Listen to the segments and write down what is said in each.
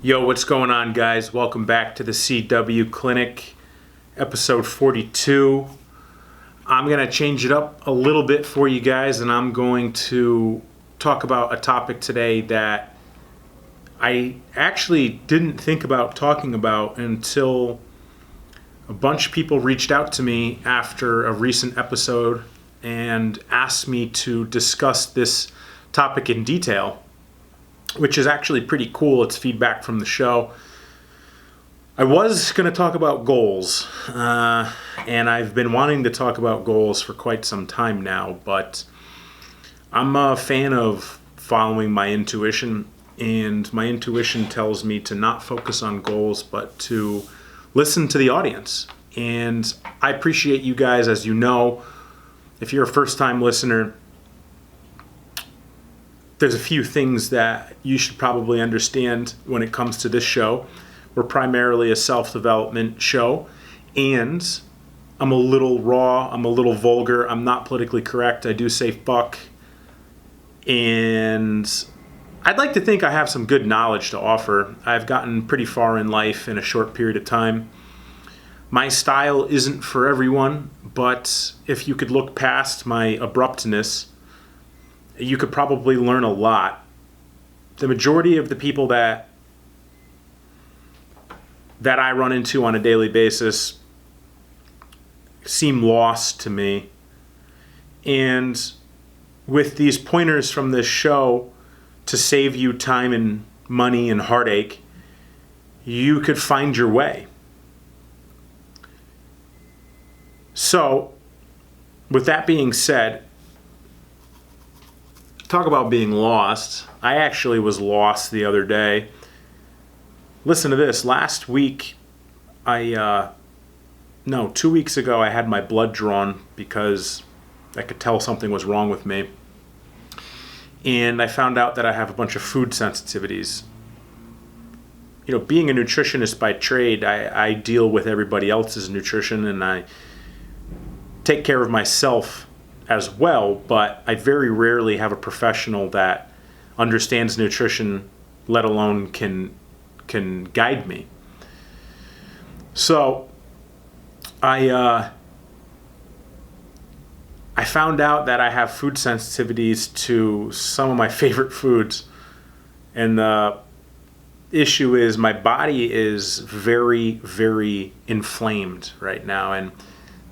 Yo, what's going on, guys? Welcome back to the CW Clinic, episode 42. I'm going to change it up a little bit for you guys, and I'm going to talk about a topic today that I actually didn't think about talking about until a bunch of people reached out to me after a recent episode and asked me to discuss this topic in detail, which is actually pretty cool. It's feedback from the show. I was going to talk about goals, and I've been wanting to talk about goals for quite some time now, but I'm a fan of following my intuition, and my intuition tells me to not focus on goals, but to listen to the audience. And I appreciate you guys, as you know. If you're a first-time listener, there's a few things that you should probably understand when it comes to this show. We're primarily a self-development show, and I'm a little raw, I'm a little vulgar, I'm not politically correct, I do say fuck, and I'd like to think I have some good knowledge to offer. I've gotten pretty far in life in a short period of time. My style isn't for everyone, but if you could look past my abruptness, you could probably learn a lot. The majority of the people that I run into on a daily basis seem lost to me. And with these pointers from this show to save you time and money and heartache, you could find your way. So, with that being said, talk about being lost. I actually was lost the other day. Listen to this. Last week, 2 weeks ago, I had my blood drawn because I could tell something was wrong with me. And I found out that I have a bunch of food sensitivities. You know, being a nutritionist by trade, I deal with everybody else's nutrition, and I take care of myself as well, but I very rarely have a professional that understands nutrition, let alone can guide me. So I found out that I have food sensitivities to some of my favorite foods, and the issue is my body is very, very inflamed right now. And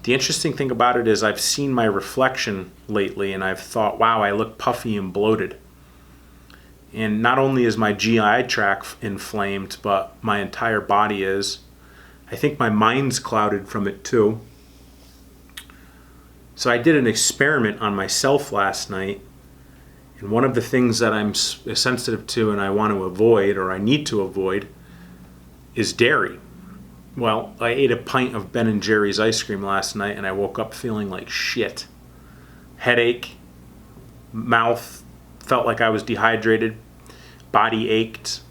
the interesting thing about it is I've seen my reflection lately, and I've thought, wow, I look puffy and bloated. And not only is my GI tract inflamed, but my entire body is. I think my mind's clouded from it too. So I did an experiment on myself last night, and one of the things that I'm sensitive to and I want to avoid, or I need to avoid, is dairy. Well, I ate a pint of Ben & Jerry's ice cream last night, and I woke up feeling like shit. Headache, mouth felt like I was dehydrated, body ached,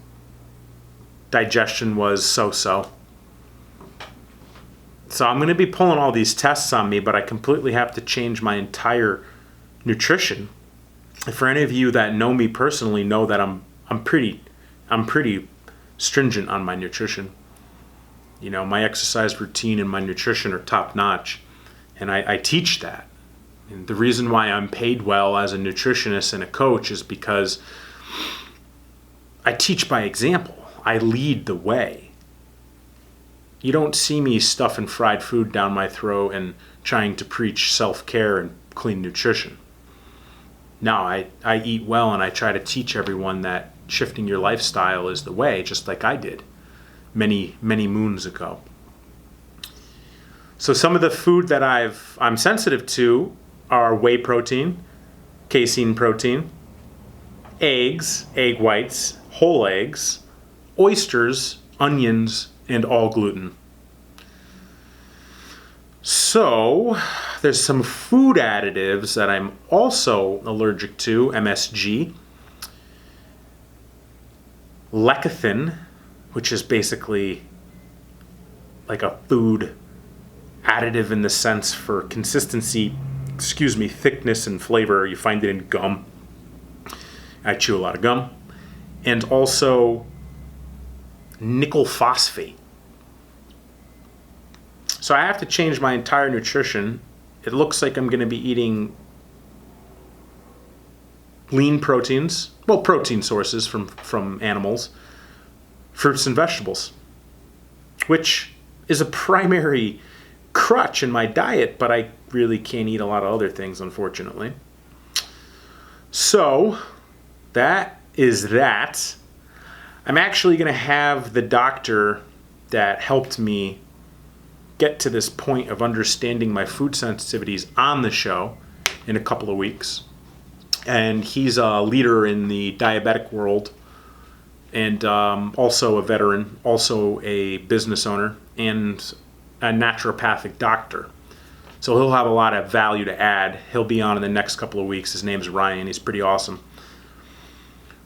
digestion was so-so. So I'm going to be pulling all these tests on me, but I completely have to change my entire nutrition. And for any of you that know me personally, know that I'm pretty stringent on my nutrition. You know, my exercise routine and my nutrition are top notch, and I teach that. And the reason why I'm paid well as a nutritionist and a coach is because I teach by example. I lead the way. You don't see me stuffing fried food down my throat and trying to preach self-care and clean nutrition. No, I eat well, and I try to teach everyone that shifting your lifestyle is the way, just like I did many moons ago. So some of the food that I'm sensitive to are whey protein, casein protein, eggs, egg whites, whole eggs, oysters, onions, and all gluten. So there's some food additives that I'm also allergic to, MSG, lecithin, which is basically like a food additive in the sense for consistency, thickness and flavor. You find it in gum. I chew a lot of gum. And also nickel phosphate. So I have to change my entire nutrition. It looks like I'm going to be eating lean proteins, well, protein sources from animals, fruits and vegetables, which is a primary crutch in my diet, but I really can't eat a lot of other things, unfortunately. So that is that. I'm actually going to have the doctor that helped me get to this point of understanding my food sensitivities on the show in a couple of weeks. And he's a leader in the diabetic world, and also a veteran, also a business owner, and a naturopathic doctor. So he'll have a lot of value to add. He'll be on in the next couple of weeks. His name's Ryan. He's pretty awesome.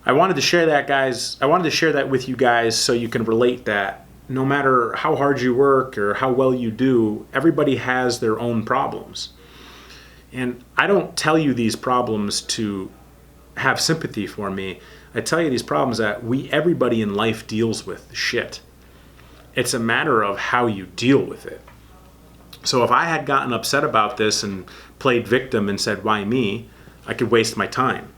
I wanted to share that, guys. I wanted to share that with you guys so you can relate that no matter how hard you work or how well you do, everybody has their own problems. And I don't tell you these problems to have sympathy for me. I tell you these problems that everybody in life deals with shit. It's a matter of how you deal with it. So if I had gotten upset about this and played victim and said, why me? I could waste my time.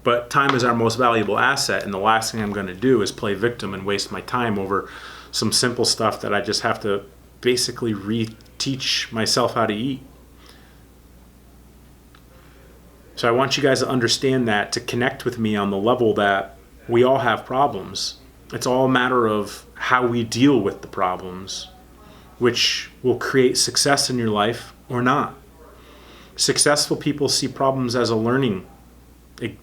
But time is our most valuable asset, and the last thing I'm going to do is play victim and waste my time over some simple stuff that I just have to basically reteach myself how to eat. So I want you guys to understand that, to connect with me on the level that we all have problems. It's all a matter of how we deal with the problems, which will create success in your life or not. Successful people see problems as a learning,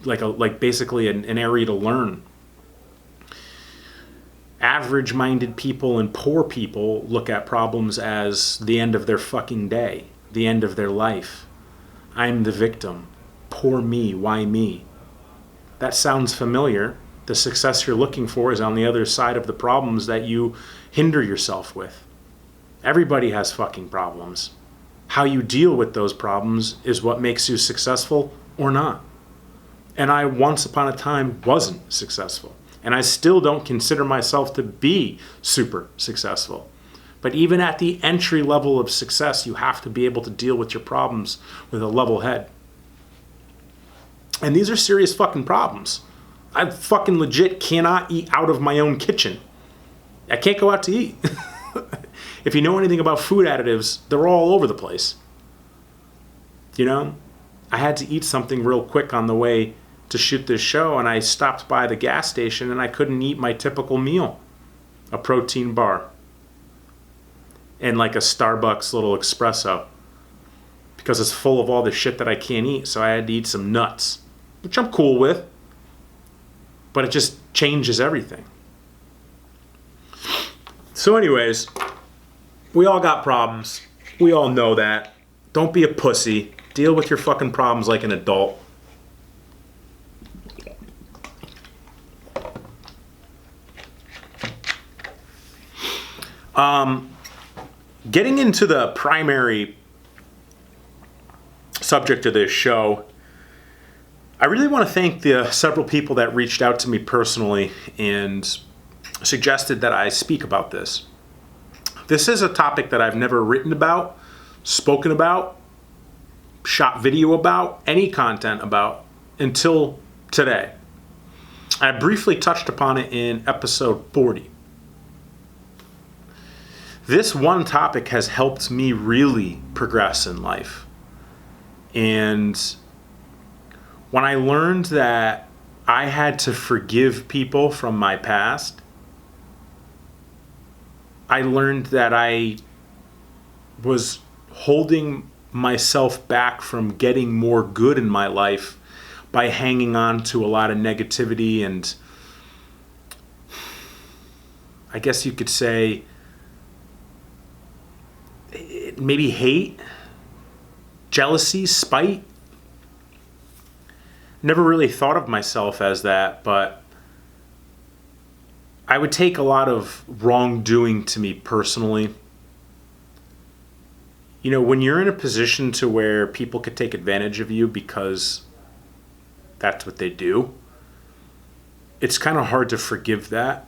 like basically an area to learn. Average-minded people and poor people look at problems as the end of their fucking day, the end of their life. I'm the victim. Poor me, why me? That sounds familiar. The success you're looking for is on the other side of the problems that you hinder yourself with. Everybody has fucking problems. How you deal with those problems is what makes you successful or not. And I once upon a time wasn't successful. And I still don't consider myself to be super successful. But even at the entry level of success, you have to be able to deal with your problems with a level head. And these are serious fucking problems. I fucking legit cannot eat out of my own kitchen. I can't go out to eat. If you know anything about food additives, they're all over the place. You know, I had to eat something real quick on the way to shoot this show, and I stopped by the gas station and I couldn't eat my typical meal. A protein bar and like a Starbucks little espresso, because it's full of all the shit that I can't eat. So I had to eat some nuts, which I'm cool with, but it just changes everything. So anyways, we all got problems. We all know that. Don't be a pussy. Deal with your fucking problems like an adult. Getting into the primary subject of this show, I really want to thank the several people that reached out to me personally and suggested that I speak about this. This is a topic that I've never written about, spoken about, shot video about, any content about until today. I briefly touched upon it in episode 40. This one topic has helped me really progress in life. And when I learned that I had to forgive people from my past, I learned that I was holding myself back from getting more good in my life by hanging on to a lot of negativity and, I guess you could say, maybe hate, jealousy, spite. Never really thought of myself as that, but I would take a lot of wrongdoing to me personally. You know, when you're in a position to where people could take advantage of you because that's what they do, it's kind of hard to forgive that.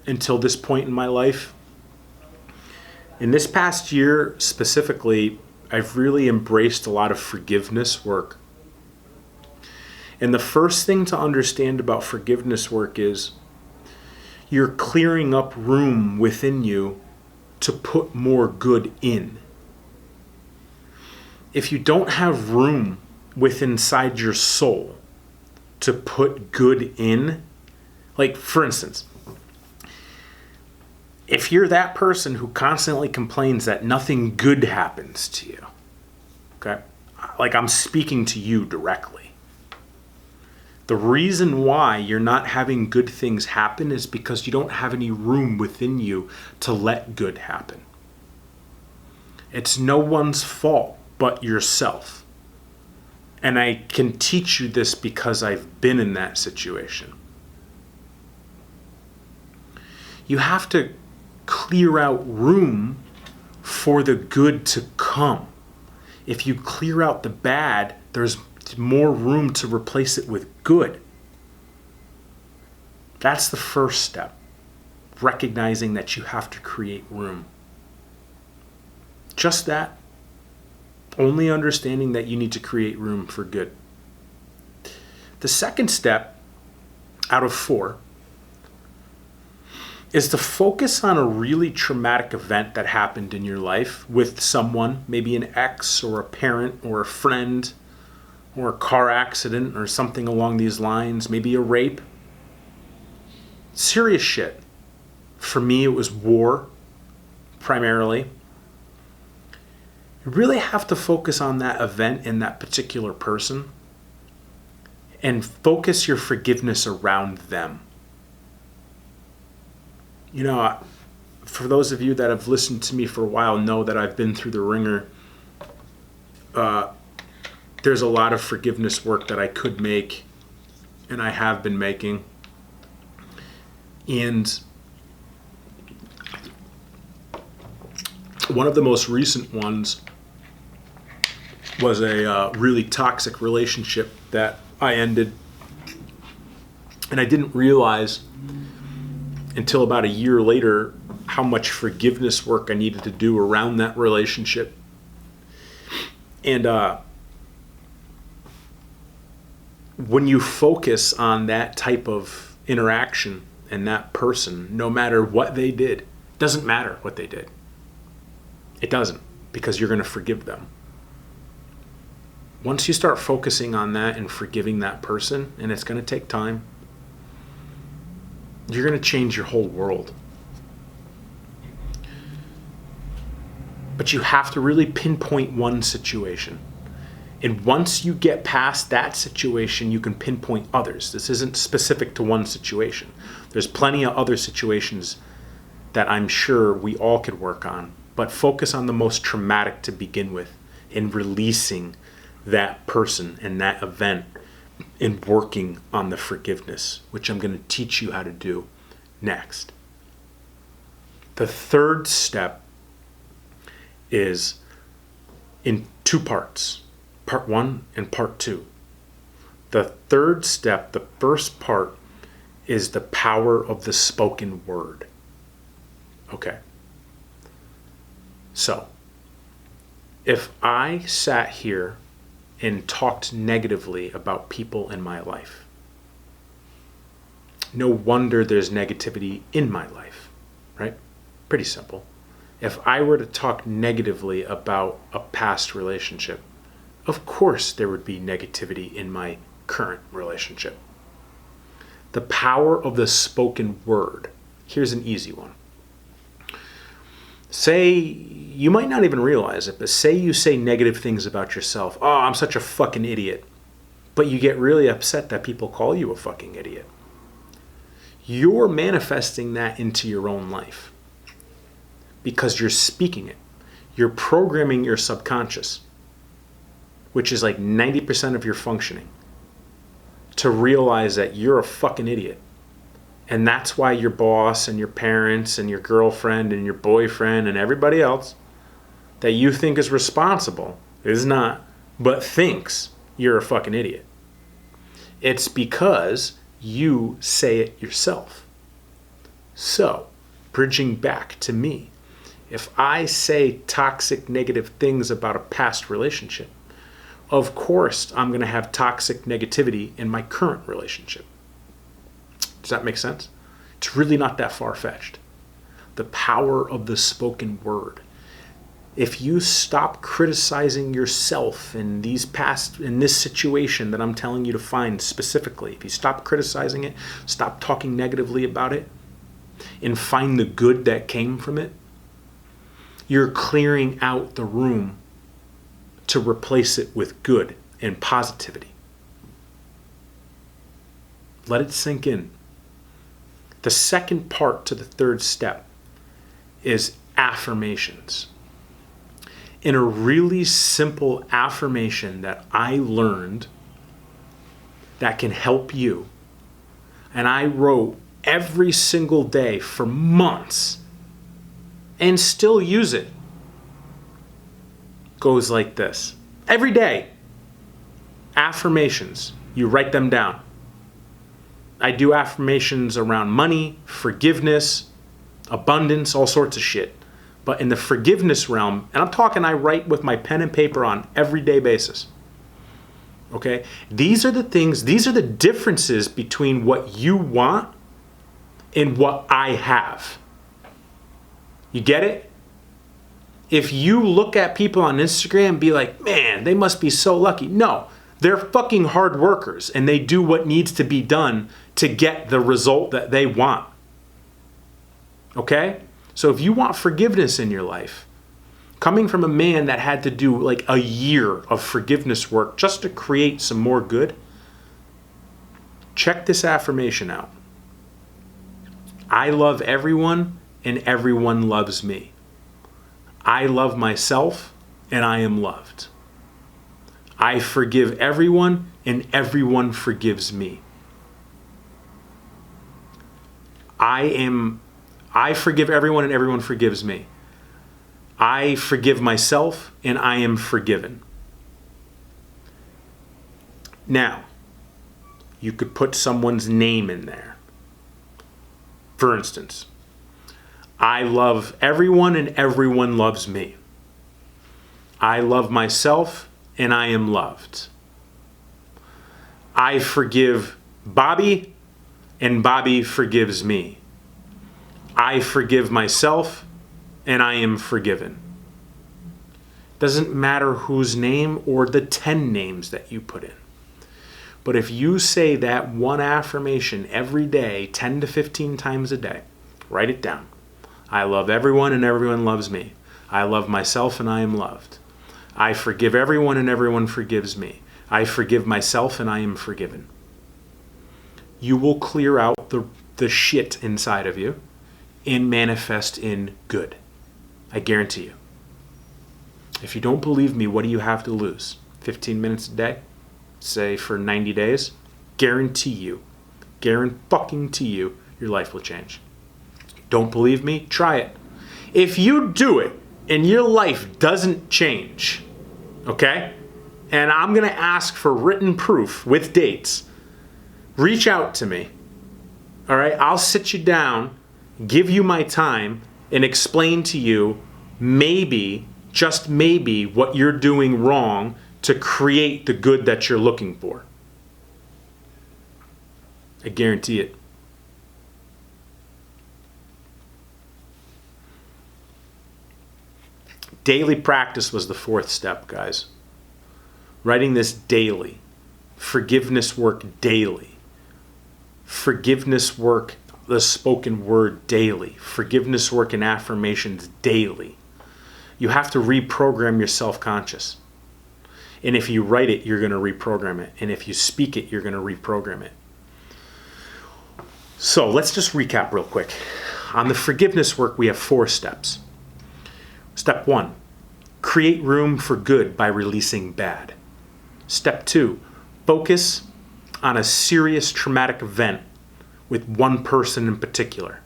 until this point in my life. In this past year specifically, I've really embraced a lot of forgiveness work. And the first thing to understand about forgiveness work is you're clearing up room within you to put more good in. If you don't have room inside your soul to put good in, like for instance, if you're that person who constantly complains that nothing good happens to you, okay? Like I'm speaking to you directly. The reason why you're not having good things happen is because you don't have any room within you to let good happen. It's no one's fault but yourself. And I can teach you this because I've been in that situation. You have to clear out room for the good to come. If you clear out the bad, there's more room to replace it with good. That's the first step. Recognizing that you have to create room. Just that. Only understanding that you need to create room for good. The second step out of 4 is to focus on a really traumatic event that happened in your life with someone, maybe an ex or a parent or a friend or a car accident or something along these lines, maybe a rape. Serious shit. For me, it was war, primarily. You really have to focus on that event and that particular person and focus your forgiveness around them. You know, for those of you that have listened to me for a while know that I've been through the ringer. There's a lot of forgiveness work that I could make, and I have been making. And one of the most recent ones was a really toxic relationship that I ended. And I didn't realize until about a year later how much forgiveness work I needed to do around that relationship. And when you focus on that type of interaction and that person, no matter what they did, doesn't matter what they did. It doesn't, because you're going to forgive them. Once you start focusing on that and forgiving that person, and it's going to take time, you're going to change your whole world. But you have to really pinpoint one situation. And once you get past that situation, you can pinpoint others. This isn't specific to one situation. There's plenty of other situations that I'm sure we all could work on. But focus on the most traumatic to begin with in releasing that person and that event and working on the forgiveness, which I'm going to teach you how to do next. The third step is in 2 parts. Part 1 and part 2. The third step, the first part, is the power of the spoken word. Okay. So, if I sat here and talked negatively about people in my life, no wonder there's negativity in my life, right? Pretty simple. If I were to talk negatively about a past relationship, of course there would be negativity in my current relationship. The power of the spoken word. Here's an easy one. Say, you might not even realize it, but say you say negative things about yourself. Oh, I'm such a fucking idiot. But you get really upset that people call you a fucking idiot. You're manifesting that into your own life because you're speaking it. You're programming your subconscious, which is like 90% of your functioning, to realize that you're a fucking idiot. And that's why your boss and your parents and your girlfriend and your boyfriend and everybody else that you think is responsible is not, but thinks you're a fucking idiot. It's because you say it yourself. So, bridging back to me, if I say toxic negative things about a past relationship, of course I'm going to have toxic negativity in my current relationship. Does that make sense? It's really not that far-fetched. The power of the spoken word. If you stop criticizing yourself in this situation that I'm telling you to find specifically, if you stop criticizing it, stop talking negatively about it, and find the good that came from it, you're clearing out the room to replace it with good and positivity. Let it sink in. The second part to the third step is affirmations. In a really simple affirmation that I learned that can help you, and I wrote every single day for months and still use it, goes like this. Every day, affirmations, you write them down. I do affirmations around money, forgiveness, abundance, all sorts of shit. But in the forgiveness realm, and I'm talking I write with my pen and paper on everyday basis. Okay? These are the things, these are the differences between what you want and what I have. You get it? If you look at people on Instagram and be like, man, they must be so lucky. No, they're fucking hard workers and they do what needs to be done to get the result that they want. Okay? So if you want forgiveness in your life, coming from a man that had to do like a year of forgiveness work just to create some more good, check this affirmation out. I love everyone and everyone loves me. I love myself and I am loved. I forgive everyone and everyone forgives me. I forgive everyone and everyone forgives me. I forgive myself and I am forgiven. Now, you could put someone's name in there. For instance, I love everyone and everyone loves me. I love myself and I am loved. I forgive Bobby and Bobby forgives me. I forgive myself and I am forgiven. Doesn't matter whose name or the 10 names that you put in. But if you say that one affirmation every day, 10 to 15 times a day, write it down. I love everyone and everyone loves me. I love myself and I am loved. I forgive everyone and everyone forgives me. I forgive myself and I am forgiven. You will clear out the shit inside of you and manifest in good. I guarantee you. If you don't believe me, what do you have to lose? 15 minutes a day? Say for 90 days? Guarantee you, your life will change. Don't believe me? Try it. If you do it and your life doesn't change, okay? And I'm going to ask for written proof with dates. Reach out to me. All right? I'll sit you down, give you my time, and explain to you maybe, just maybe, what you're doing wrong to create the good that you're looking for. I guarantee it. Daily practice was the fourth step, guys. Writing this daily. Forgiveness work daily. Forgiveness work, the spoken word daily. Forgiveness work and affirmations daily. You have to reprogram your self-conscious. And if you write it, you're going to reprogram it. And if you speak it, you're going to reprogram it. So let's just recap real quick. On the forgiveness work, we have 4 steps. Step 1, create room for good by releasing bad. Step 2, focus on a serious traumatic event with one person in particular.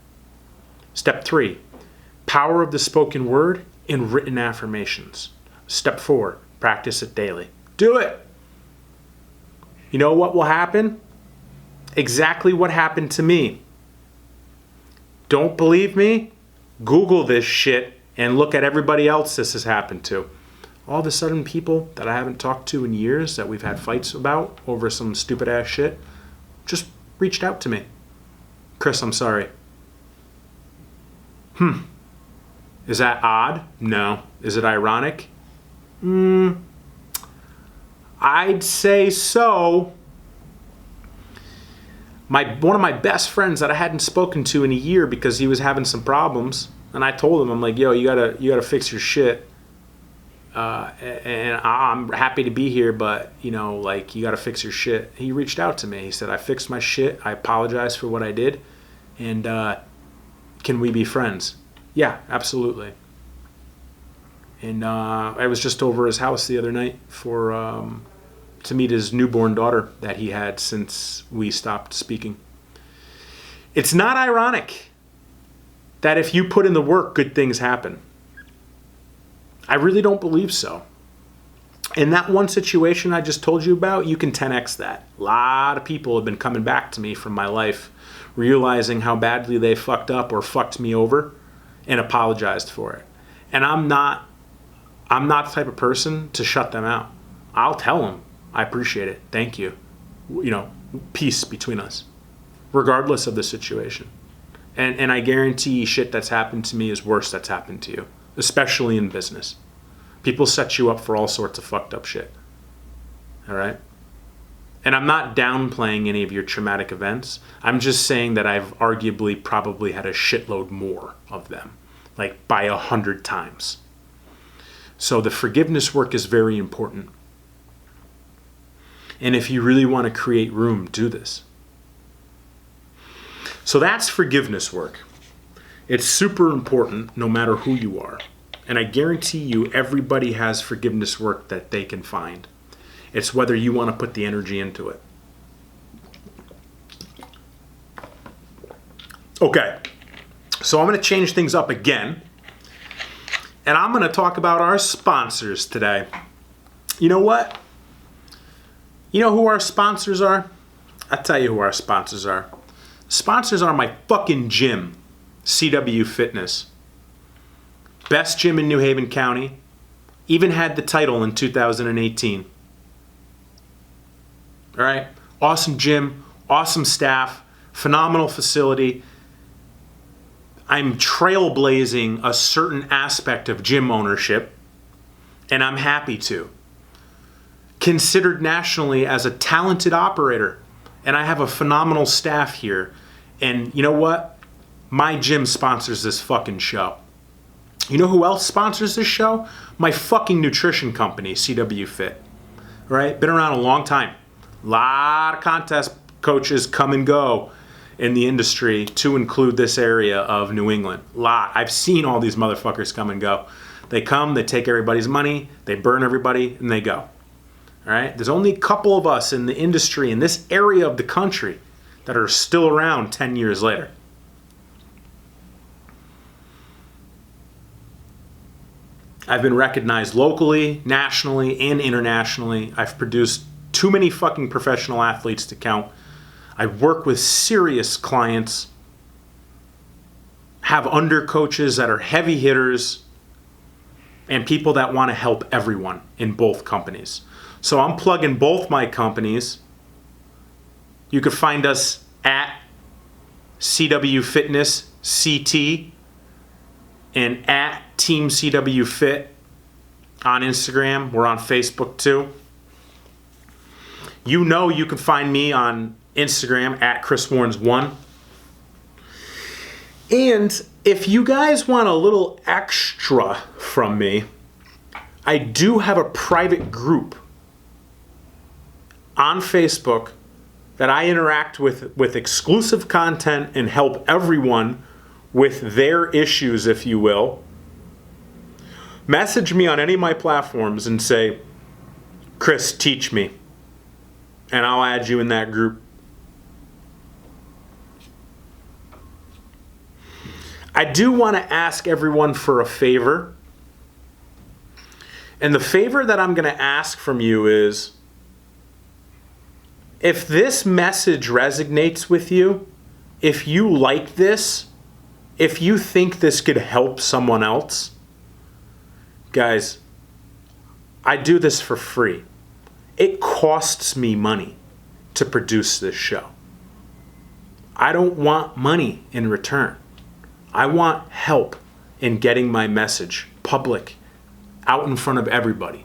Step 3, power of the spoken word and written affirmations. Step 4, practice it daily. Do it. You know what will happen? Exactly what happened to me. Don't believe me? Google this shit and look at everybody else this has happened to. All of a sudden, people that I haven't talked to in years that we've had fights about over some stupid ass shit just reached out to me. Chris, I'm sorry. Is that odd? No. Is it ironic? I'd say so. One of my best friends that I hadn't spoken to in a year because he was having some problems, and I told him, I'm like, yo, you gotta fix your shit. And I'm happy to be here, but you gotta fix your shit. He reached out to me. He said, I fixed my shit. I apologize for what I did, and can we be friends? Yeah, absolutely. And I was just over his house the other night to meet his newborn daughter that he had since we stopped speaking. It's not ironic that if you put in the work, good things happen. I really don't believe so. In that one situation I just told you about, you can 10x that. A lot of people have been coming back to me from my life, realizing how badly they fucked up or fucked me over, and apologized for it. And I'm not the type of person to shut them out. I'll tell them, I appreciate it. Thank you. Peace between us, regardless of the situation. And I guarantee shit that's happened to me is worse that's happened to you, especially in business. People set you up for all sorts of fucked up shit. All right? And I'm not downplaying any of your traumatic events. I'm just saying that I've arguably probably had a shitload more of them, like by 100 times. So the forgiveness work is very important. And if you really want to create room, do this. So that's forgiveness work. It's super important no matter who you are. And I guarantee you everybody has forgiveness work that they can find. It's whether you want to put the energy into it. Okay, so I'm going to change things up again. And I'm going to talk about our sponsors today. You know what? You know who our sponsors are? I'll tell you who our sponsors are. Sponsors are my fucking gym, CW Fitness. Best gym in New Haven County. Even had the title in 2018. All right? Awesome gym, awesome staff, phenomenal facility. I'm trailblazing a certain aspect of gym ownership, and I'm happy to. Considered nationally as a talented operator, and I have a phenomenal staff here. And you know what? My gym sponsors this fucking show. You know who else sponsors this show? My fucking nutrition company, CW Fit. Right? Been around a long time. A lot of contest coaches come and go in the industry to include this area of New England. Lot. I've seen all these motherfuckers come and go. They come, they take everybody's money, they burn everybody, and they go. All right? There's only a couple of us in the industry, in this area of the country, that are still around 10 years later. I've been recognized locally, nationally, and internationally. I've produced too many fucking professional athletes to count. I work with serious clients, have under coaches that are heavy hitters, and people that want to help everyone in both companies. So I'm plugging both my companies. You can find us at CW Fitness CT and at Team CW Fit on Instagram. We're on Facebook too. You know you can find me on Instagram at Chris Warnes1. And if you guys want a little extra from me, I do have a private group on Facebook that I interact with exclusive content and help everyone with their issues, if you will. Message me on any of my platforms and say, Chris, teach me. And I'll add you in that group. I do want to ask everyone for a favor. And the favor that I'm going to ask from you is, if this message resonates with you, if you like this, If you think this could help someone else, guys, I do this for free. It costs me money to produce this show. I don't want money in return. I want help in getting my message public, out in front of everybody.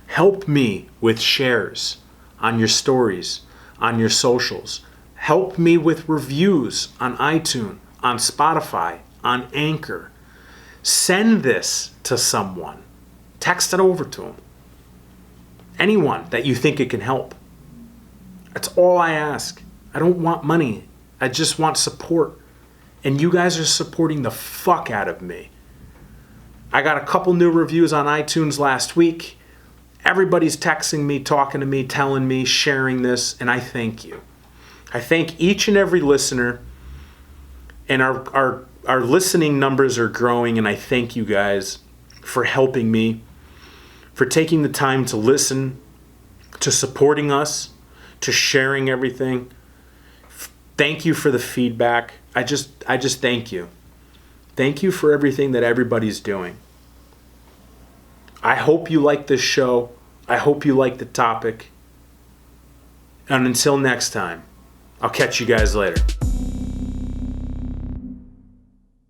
Help me with shares on your stories, on your socials. Help me with reviews on iTunes, on Spotify, on Anchor. Send this to someone. Text it over to them. Anyone that you think it can help. That's all I ask. I don't want money. I just want support. And you guys are supporting the fuck out of me. I got a couple new reviews on iTunes last week. Everybody's texting me, talking to me, telling me, sharing this, and I thank you. I thank each and every listener, and our listening numbers are growing, and I thank you guys for helping me, for taking the time to listen, to supporting us, to sharing everything. Thank you for the feedback. I just thank you. Thank you for everything that everybody's doing. I hope you like this show. I hope you like the topic. And until next time, I'll catch you guys later.